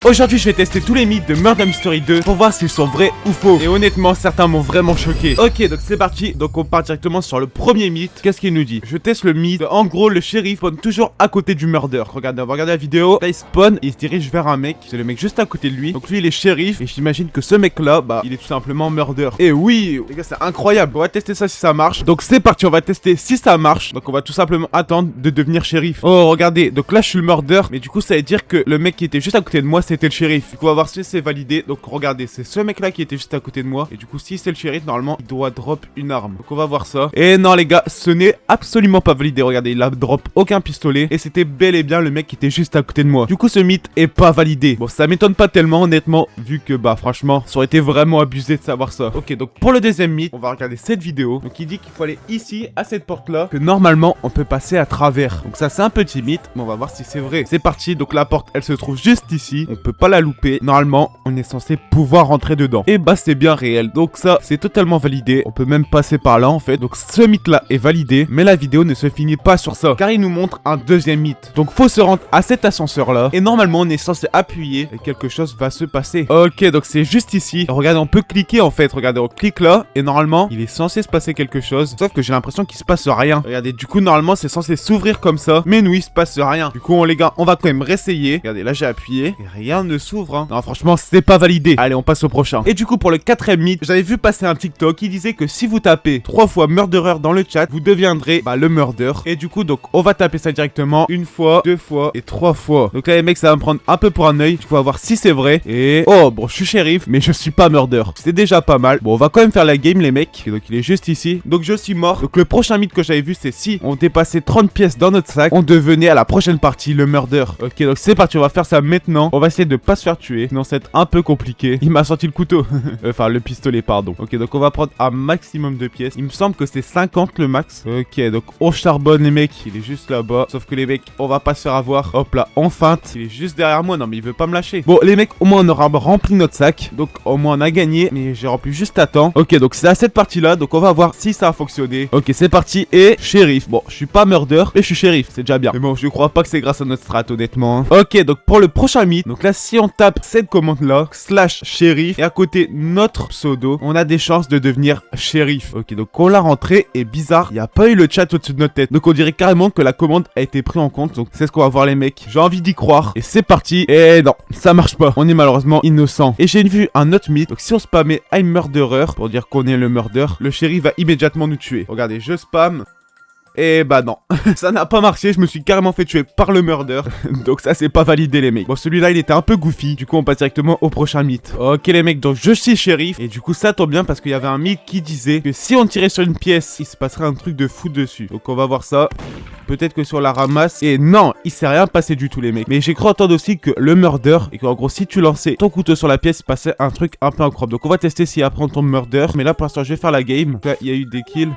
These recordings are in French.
Aujourd'hui je vais tester tous les mythes de Murder Mystery 2 pour voir s'ils sont vrais ou faux. Et honnêtement certains m'ont vraiment choqué. Ok, donc c'est parti. Donc on part directement sur le premier mythe. Qu'est-ce qu'il nous dit? Je teste le mythe. En gros le shérif spawn toujours à côté du murder. Regardez, on va regarder la vidéo. Là il spawn et il se dirige vers un mec. C'est le mec juste à côté de lui. Donc lui il est shérif. Et j'imagine que ce mec là, bah il est tout simplement murder. Et oui les gars, c'est incroyable. On va tester ça si ça marche. Donc c'est parti, on va tester si ça marche. Donc on va tout simplement attendre de devenir shérif. Oh regardez, donc là je suis le murder. Mais du coup ça veut dire que le mec qui était juste à côté de moi c'était le shérif. Du coup on va voir si c'est validé. Donc regardez, c'est ce mec là qui était juste à côté de moi. Et du coup si c'est le shérif, normalement il doit drop une arme. Donc on va voir ça. Et non les gars, ce n'est absolument pas validé. Regardez, il a drop aucun pistolet. Et c'était bel et bien le mec qui était juste à côté de moi. Du coup ce mythe est pas validé. Bon ça m'étonne pas tellement honnêtement, vu que bah franchement ça aurait été vraiment abusé de savoir ça. Ok, donc pour le deuxième mythe, on va regarder cette vidéo. Donc il dit qu'il faut aller ici à cette porte là, que normalement on peut passer à travers. Donc ça c'est un petit mythe, mais on va voir si c'est vrai. C'est parti, donc la porte elle se trouve juste ici. On peut pas la louper. Normalement on est censé pouvoir rentrer dedans. Et bah c'est bien réel. Donc ça c'est totalement validé. On peut même passer par là en fait. Donc ce mythe là est validé. Mais la vidéo ne se finit pas sur ça, car il nous montre un deuxième mythe. Donc faut se rendre à cet ascenseur là. Et normalement on est censé appuyer et quelque chose va se passer. Ok, donc c'est juste ici. Regardez, on peut cliquer en fait. Regardez, on clique là. Et normalement il est censé se passer quelque chose. Sauf que j'ai l'impression qu'il se passe rien. Regardez, du coup normalement c'est censé s'ouvrir comme ça. Mais nous il se passe rien. Du coup les gars, on va quand même réessayer. Regardez, là j'ai appuyé. Et rien ne s'ouvre hein. Non franchement c'est pas validé. Allez, on passe au prochain. Et du coup pour le quatrième mythe, j'avais vu passer un TikTok qui disait que si vous tapez 3 fois murderer dans le chat, vous deviendrez le murder. Et du coup donc on va taper ça directement une fois, 2 fois et 3 fois. Donc là les mecs, ça va me prendre un peu pour un œil. Du coup on va voir si c'est vrai. Et oh bon, je suis shérif mais je suis pas murder. C'est déjà pas mal. Bon, on va quand même faire la game les mecs. Et donc il est juste ici. Donc je suis mort. Donc le prochain mythe que j'avais vu, c'est si on dépassait 30 pièces dans notre sac, on devenait à la prochaine partie le murder. Ok, donc c'est parti, on va faire ça maintenant. On va essayer de pas se faire tuer, sinon c'est un peu compliqué. Il m'a sorti le couteau. Enfin le pistolet pardon. Ok, donc on va prendre un maximum de pièces. Il me semble que c'est 50 le max. Ok, donc on charbonne les mecs. Il est juste là-bas. Sauf que les mecs, on va pas se faire avoir. Hop là, on feinte. Il est juste derrière moi. Non mais il veut pas me lâcher. Bon les mecs, au moins on aura rempli notre sac. Donc au moins on a gagné. Mais j'ai rempli juste à temps. Ok, donc c'est à cette partie là. Donc on va voir si ça a fonctionné. Ok, c'est parti. Et shérif. Bon, je suis pas murder, mais je suis shérif. C'est déjà bien. Mais bon, je crois pas que c'est grâce à notre strat honnêtement. Ok, donc pour le prochain mythe. Donc là, si on tape cette commande là, slash shérif, et à côté notre pseudo, on a des chances de devenir shérif. Ok, donc on l'a rentré. Et bizarre, il n'y a pas eu le chat au-dessus de notre tête. Donc on dirait carrément que la commande a été prise en compte. Donc c'est ce qu'on va voir les mecs. J'ai envie d'y croire. Et c'est parti. Et non, ça marche pas. On est malheureusement innocent. Et j'ai vu un autre mythe. Donc si on spammait I'm murderer pour dire qu'on est le murder, le shérif va immédiatement nous tuer. Regardez, je spam. Et bah non, ça n'a pas marché, je me suis carrément fait tuer par le murder. Donc ça c'est pas validé les mecs. Bon celui-là il était un peu goofy. Du coup on passe directement au prochain mythe. Ok les mecs, donc je suis shérif. Et du coup ça tombe bien parce qu'il y avait un mythe qui disait que si on tirait sur une pièce, il se passerait un truc de fou dessus. Donc on va voir ça. Peut-être que sur la ramasse. Et non, il s'est rien passé du tout les mecs. Mais j'ai cru entendre aussi que le murder, et qu'en gros si tu lançais ton couteau sur la pièce, il passait un truc un peu incroyable. Donc on va tester si après on tombe murder. Mais là pour l'instant je vais faire la game. Donc là il y a eu des kills.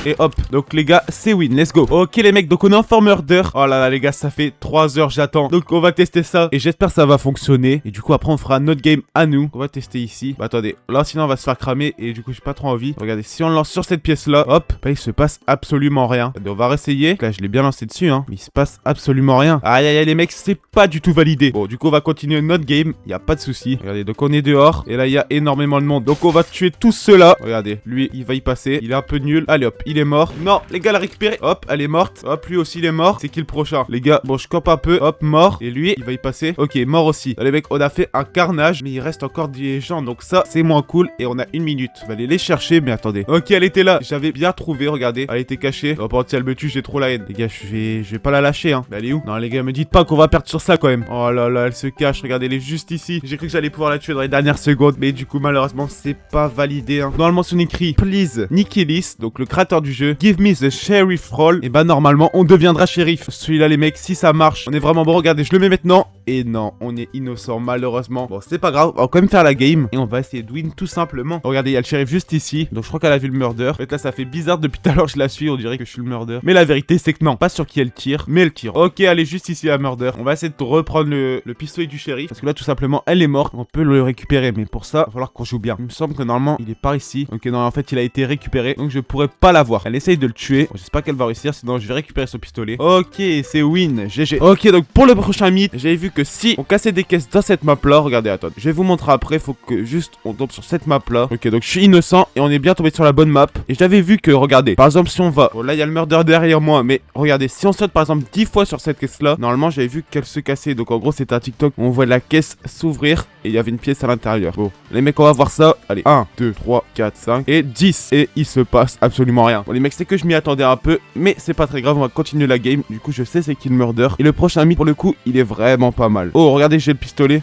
Et hop, donc les gars, c'est win, let's go. Ok les mecs, donc on est en for murder. Oh là là les gars, ça fait 3 heures j'attends. Donc on va tester ça. Et j'espère que ça va fonctionner. Et du coup après on fera notre game à nous. On va tester ici. Bah attendez, là sinon on va se faire cramer. Et du coup j'ai pas trop envie. Regardez, si on lance sur cette pièce là, hop, bah il se passe absolument rien. Attendez, on va réessayer. Là je l'ai bien lancé dessus hein. Mais il se passe absolument rien. Aïe aïe aïe les mecs, c'est pas du tout validé. Bon du coup on va continuer notre game. Y a pas de souci. Regardez, donc on est dehors. Et là il y a énormément de monde. Donc on va tuer tous ceux-là. Regardez, lui il va y passer. Il est un peu nul. Allez hop, il est mort. Non, les gars, l'a récupéré. Hop, elle est morte. Hop, lui aussi, il est mort. C'est qui le prochain? Les gars, bon, je campe un peu. Hop, mort. Et lui, il va y passer. Ok, mort aussi. Là, les mecs, on a fait un carnage. Mais il reste encore des gens. Donc ça, c'est moins cool. Et on a 1 minute. On va aller les chercher. Mais attendez. Ok, elle était là. J'avais bien trouvé. Regardez. Elle était cachée. Oh, par si elle me tue, j'ai trop la haine. Les gars, je vais pas la lâcher, hein. Mais elle est où? Non, les gars, me dites pas qu'on va perdre sur ça quand même. Oh là là, elle se cache. Regardez, elle est juste ici. J'ai cru que j'allais pouvoir la tuer dans les dernières secondes. Mais du coup, malheureusement, c'est pas validé, hein. Normalement, c'est écrit Please, Nikilis, donc le créateur du jeu, give me the sheriff role. Et bah, normalement, on deviendra shérif. Celui-là, les mecs, si ça marche, on est vraiment bon. Regardez, je le mets maintenant. Et non, on est innocent, malheureusement. Bon, c'est pas grave. On va quand même faire la game. Et on va essayer de win tout simplement. Regardez, il y a le shérif juste ici. Donc, je crois qu'elle a vu le murder. En fait, là, ça fait bizarre depuis tout à l'heure. Je la suis. On dirait que je suis le murder. Mais la vérité, c'est que non. Pas sur qui elle tire, mais elle tire. Ok, elle est juste ici, la murder. On va essayer de reprendre le pistolet du shérif. Parce que là, tout simplement, elle est morte. On peut le récupérer. Mais pour ça, il va falloir qu'on joue bien. Il me semble que normalement, il est par ici. Ok, non, en fait, il a été récupéré. Donc, je pourrais pas l'avoir. voir. Elle essaye de le tuer. Bon, j'espère qu'elle va réussir, sinon je vais récupérer son pistolet. Ok, c'est win, GG. Ok, donc pour le prochain mythe, j'avais vu que si on cassait des caisses dans cette map là, regardez, attendez, je vais vous montrer après, faut que juste on tombe sur cette map là. Ok, donc je suis innocent et on est bien tombé sur la bonne map. Et j'avais vu que, regardez, par exemple si on va, bon là il y a le murder derrière moi, mais regardez, si on saute par exemple 10 fois sur cette caisse là, normalement j'avais vu qu'elle se cassait. Donc en gros c'était un TikTok où on voit la caisse s'ouvrir et il y avait une pièce à l'intérieur. Bon, les mecs, on va voir ça. Allez, 1, 2, 3, 4, 5 et 10. Et il se passe absolument rien. Bon les mecs, c'est que je m'y attendais un peu, mais c'est pas très grave, on va continuer la game. Du coup je sais c'est qui le murder. Et le prochain mythe pour le coup, il est vraiment pas mal. Oh regardez, j'ai le pistolet.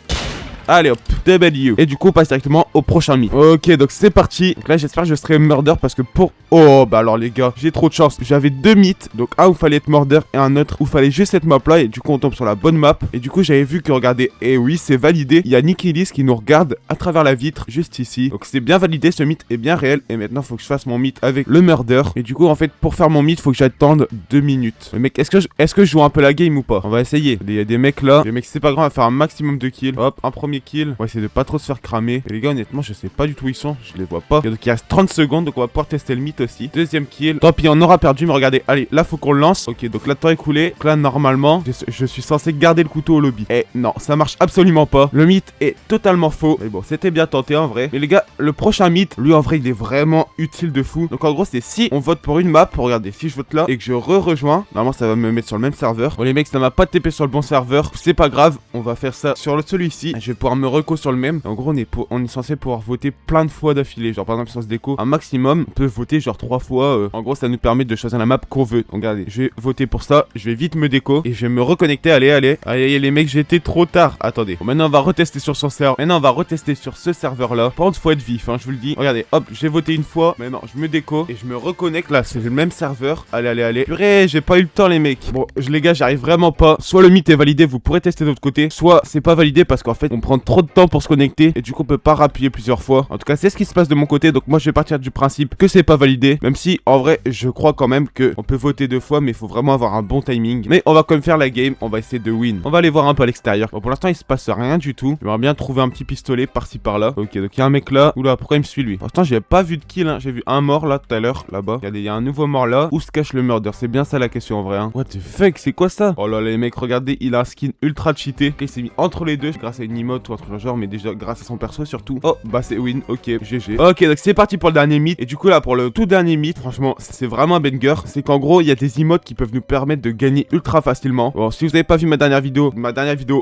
Allez hop, W. Et du coup on passe directement au prochain mythe. Ok, donc c'est parti. Donc là j'espère que je serai murder parce que pour... Oh bah alors les gars, j'ai trop de chance. J'avais deux mythes, donc un où fallait être murder et un autre où fallait juste cette map là. Et du coup on tombe sur la bonne map. Et du coup j'avais vu que, regardez, et oui c'est validé, il y a Nikilis qui nous regarde à travers la vitre juste ici. Donc c'est bien validé, ce mythe est bien réel. Et maintenant faut que je fasse mon mythe avec le murder. Et du coup en fait pour faire mon mythe faut que j'attende 2 minutes. Mais mec, est-ce que je joue un peu la game ou pas? On va essayer. Il y a des mecs là. Les mecs c'est pas grave, on va faire un maximum de kills. Hop, un premier kill. On va essayer de pas trop se faire cramer. Et les gars honnêtement je sais pas du tout où ils sont, je les vois pas. Et donc il reste 30 secondes, donc on va pouvoir tester le mythe aussi. Deuxième kill. Tant pis, on aura perdu, mais regardez, allez, là faut qu'on le lance. Ok, donc là le temps est coulé. Donc là normalement je suis censé garder le couteau au lobby. Et non, ça marche absolument pas. Le mythe est totalement faux. Mais bon, c'était bien tenté en vrai. Mais les gars, le prochain mythe, lui en vrai il est vraiment utile de fou. Donc en gros c'est si on vote pour une map. Regardez, si je vote là et que je rejoins, normalement ça va me mettre sur le même serveur. Bon les mecs, ça m'a pas TP sur le bon serveur, c'est pas grave, on va faire ça sur celui-ci. Je vais pouvoir me reco sur le même. En gros on est censé pouvoir voter plein de fois d'affilée. Genre par exemple sur ce déco, un maximum, on peut voter genre 3 fois. En gros ça nous permet de choisir la map qu'on veut. Donc regardez, je vais voter pour ça, je vais vite me déco et je vais me reconnecter. Allez les mecs, j'étais trop tard. Attendez, bon, maintenant on va retester sur son serveur. Maintenant on va retester sur ce serveur là. Par contre faut être vif, hein, je vous le dis. Regardez, hop, j'ai voté une fois. Maintenant je me déco et je me reconnecte. Là c'est le même serveur. Allez. Purée, j'ai pas eu le temps les mecs. Bon les gars, j'arrive vraiment pas. Soit le mythe est validé, vous pourrez tester de l'autre côté, soit c'est pas validé parce qu'en fait on prend trop de temps pour se connecter et du coup on peut pas rappuyer plusieurs fois. En tout cas c'est ce qui se passe de mon côté. Donc moi je vais partir du principe que c'est pas validé, même si en vrai je crois quand même que on peut voter 2 fois, mais il faut vraiment avoir un bon timing. Mais on va quand même faire la game, on va essayer de win. On va aller voir un peu à l'extérieur. Bon pour l'instant il se passe rien du tout. J'aimerais bien trouver un petit pistolet par-ci par-là. Ok, donc il y a un mec là. Oula, pourquoi il me suit lui? Pour l'instant j'ai pas vu de kill, hein. J'ai vu un mort là tout à l'heure, là-bas. Regardez, il y a un nouveau mort là. Où se cache le murder? C'est bien ça la question en vrai, hein. What the fuck, c'est quoi ça? Oh là les mecs, regardez, il a un skin ultra cheaté. Ok, il s'est mis entre les deux grâce à une emote ou un truc genre, mais déjà grâce à son perso surtout. Oh bah c'est win, ok, GG. Ok, donc c'est parti pour le dernier mythe. Et du coup là pour le tout dernier mythe, franchement c'est vraiment un banger. C'est qu'en gros il y a des emotes qui peuvent nous permettre de gagner ultra facilement. Bon, si vous avez pas vu ma dernière vidéo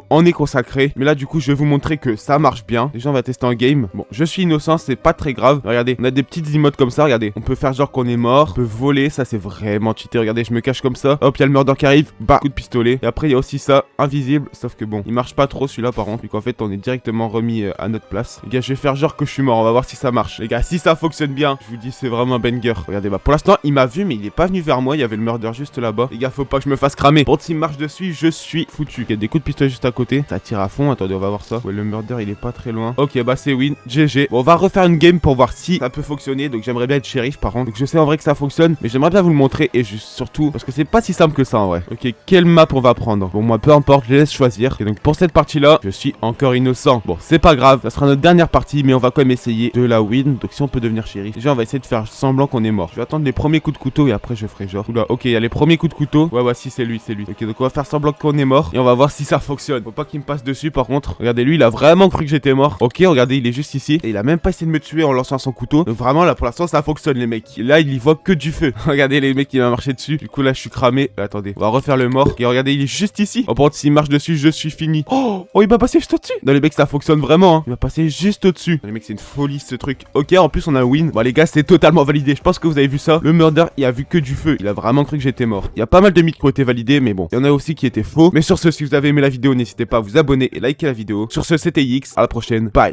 en est consacrée. Mais là du coup je vais vous montrer que ça marche bien. Déjà on va tester en game. Bon, je suis innocent, c'est pas très grave. Regardez, on a des petites emotes comme ça, regardez. On peut faire genre qu'on est mort, on peut voler, ça c'est vraiment cheaté. Regardez, je me cache comme ça. Hop, il y a le murder qui arrive, bah, coup de pistolet. Et après il y a aussi ça, invisible, sauf que bon, il marche pas trop celui-là par contre. Vu qu'en fait on est directement remis à notre place. Les gars, je vais faire genre que je suis mort, on va voir si ça marche. Les gars, si ça fonctionne bien, je vous dis c'est vraiment un banger. Regardez, bah pour l'instant il m'a vu mais il est pas venu vers moi, il y avait le murder juste là-bas. Les gars, faut pas que je me fasse cramer. Bon, s'il marche dessus, je suis foutu. Il y a des coups de pistolet juste à côté. Ça tire à fond. Attendez, on va voir ça. Ouais, le murder, il est pas très loin. Ok, bah c'est win. GG. Bon, on va refaire une game pour voir si ça peut fonctionner. Donc, j'aimerais bien être shérif par contre. Donc, je sais en vrai que ça fonctionne. Mais j'aimerais bien vous le montrer. Et juste surtout, parce que c'est pas si simple que ça en vrai. Ok, quelle map on va prendre? Bon, moi, peu importe, je les laisse choisir. Et donc, pour cette partie-là, je suis encore innocent. Bon, c'est pas grave. Ça sera notre dernière partie. Mais on va quand même essayer de la win. Donc, si on peut devenir shérif, déjà, on va essayer de faire semblant qu'on est mort. Je vais attendre les premiers coups de couteau et après, je ferai genre. Oula, ok, il y a les premiers coups de couteau. Ouais, si, c'est lui. Ok, donc on va faire semblant qu'on est mort. Et on va voir si ça fonctionne. Faut pas qu'il me passe dessus par contre. Regardez, lui, il a vraiment cru que j'étais mort. Ok, regardez, il est juste ici. Et il a même pas essayé de me tuer en lançant son couteau. Donc vraiment, là, pour l'instant, ça fonctionne, les mecs. Là, il y voit que du feu. Regardez, les mecs, il m'a marché dessus. Du coup, là, je suis cramé. Attendez, on va refaire le mort. Et regardez, il est juste ici. Oh, par contre, s'il marche dessus, je suis fini. Oh, il m'a passé juste au-dessus. Non, les mecs, ça fonctionne vraiment, hein. Il m'a passé juste au-dessus. Les mecs, c'est une folie, ce truc. Ok, en plus, on a un win. Bon, les gars, c'est totalement validé. Je pense que vous avez vu ça. Le murder, il a vu que du feu. Il a vraiment cru que j'étais mort. Il y a pas mal de mythes qui ont été validés, mais bon, il y en a aussi qui étaient faux. Mais sur ce, si vous avez aimé la vidéo, n'hésitez pas à vous abonner et liker la vidéo. Sur ce, c'était X. À la prochaine. Bye.